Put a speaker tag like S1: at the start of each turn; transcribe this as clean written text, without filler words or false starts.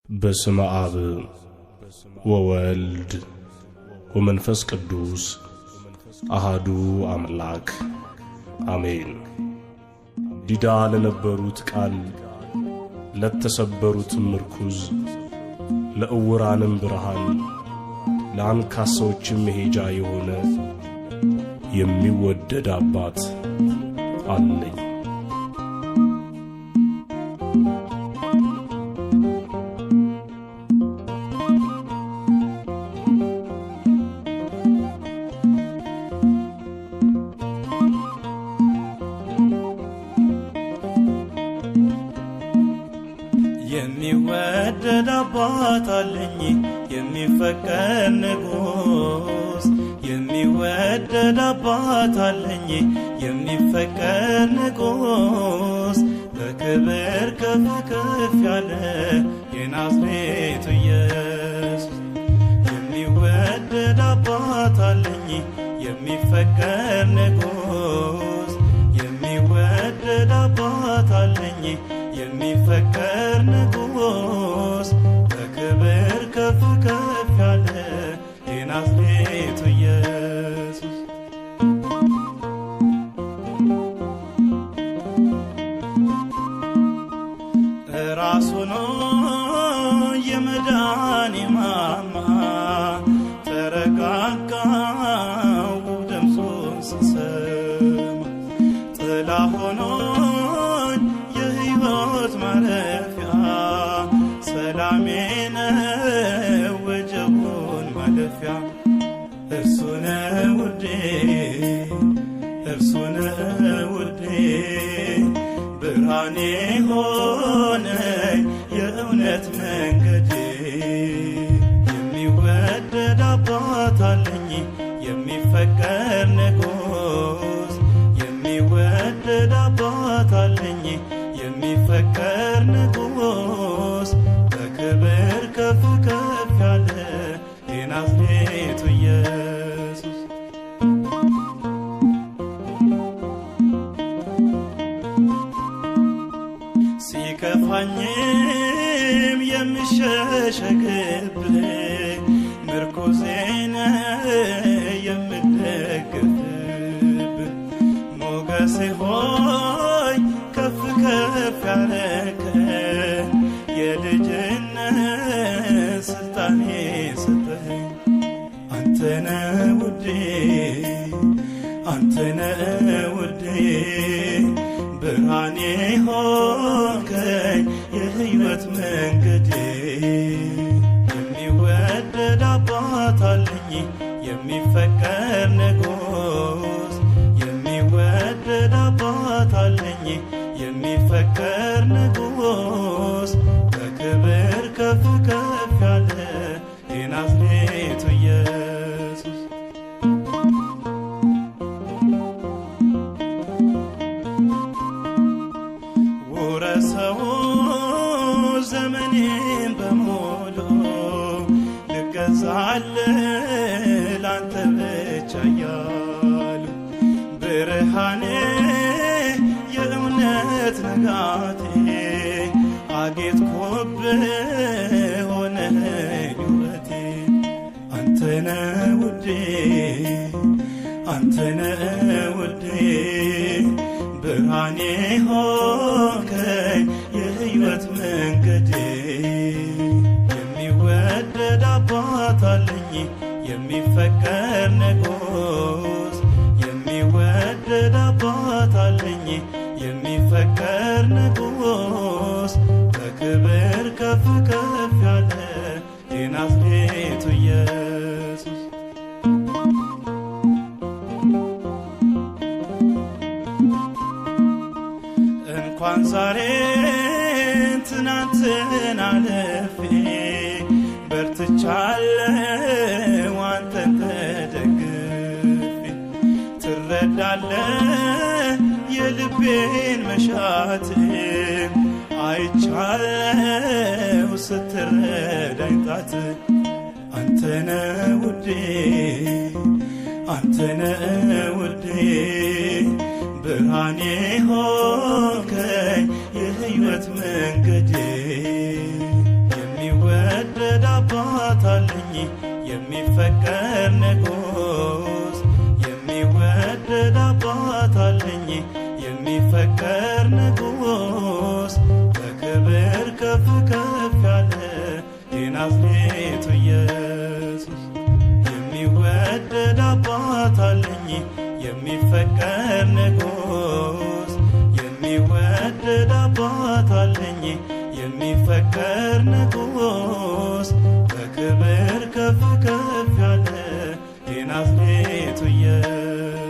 S1: በስመ አብ ወወልድ ወመንፈስ ቅዱስ አሃዱ አምላክ አሜን። ዲዳ ለነበሩት ቃል ለተሰበሩት ምርኩዝ ለእውራንም ብርሃን ለአንካሳዎችም መሄጃ የሆነ የሚወደድ አባት አለኝ።
S2: የሚወደድ አባት አለኝ የሚፈቀር ንጉስ የሚወደድ አባት አለኝ የሚፈቀር ንጉስ በክብር ከፍ ከፍ ያለ የናዝሬቱ ኢየሱስ የሚወደድ አባት አለኝ የሚፈቀር ንጉስ የሚወደድ አባት አለኝ የሚፈቀር ንጉስ በክብር ከፍ ከፍ ያለ የናዝሬቱ ኢየሱስ ራሱ ነው የመዳኔ ማማ ተረጋጋው ድምፁን ስሰማ ጥላ ሆኖኝ የሕይወት ማረፊያ ሰላሜ ነው ወጀቡን ማለፊያ እርሱ ነው ውዴ እርሱ ነው ውዴ ብርሃኔ ሆነኝ የእውነት መንገዴ የሚወደድ አባት አለኝ የሚፈቀር ንጉስ የሚወደድ አባት አለኝ የሚፈቀር ንጉስ በክብር ከፍ ከፍ ያለ የናዝሬቱ ኢየሱስ ሲከፋኝም የምሸሸግብህ ምርኩዜ ነህ የምደገፍብህ ሞገሴ ሆይ ከፍ ከፍ ያረከኝ የልጅነት ስልጣኔ ሰጠኸኝ አንተነ ውዴ አንተነ ውዴ ብርሃኔ ሆንከኝ የሕይወት መንገዴ የሚወደድ አባት አለኝ የሚፈቀር ንጉስ የሚወደድ አባት አለኝ የሚፈቀር ንጉስ በክብር ከፍ ከፍ ያለ የናዝሬቱ ኢየሱስ ውረሰው ዘመኔን በሙሉ ልገዛልህ ላንተ ብቻ እያሉ ብርሃኔ የእውነት ንጋቴ አጌጥኩብህ ሆነኸኝ ውበቴ አንተነ ውዴ አንተነ ውዴ ብርሃኔ ሆንከኝ የሕይወት መንገዴ የሚወደድ አባት አለኝ የሚፈቀር ንጉስ የሚወደድ አባት አለኝ የሚፈቀር ንጉስ በክብር ከፍ ከፍ ያለ የናዝሬቱ ኢየሱስ እንኳን ዛሬ ትናንትን አልፌ በርትቻለሁ አንተን ተደግፌ ትረዳለህ የልቤን መሻት አይቻለሁ ስትረዳኝ ጣት አንተነ ውዴ አንተነ ውዴ ብርሃኔ ሆንከኝ የሕይወት መንገዴ የሚወ አለኝ የሚፈቀር ንጉሥ የሚወደድ አባት አለኝ የሚፈቀር ንጉሥ በክብር ከፍ ከፍ ያለ የናዝሬቱ ኢየሱስ የሚወደድ አባት አለኝ የሚፈቀር ንጉሥ የሚወደድ አባት አለኝ የሚፈቀር ንጉሥ በክብር ከፍ ከፍ ያለ የናዝሬቱ ኢየሱስ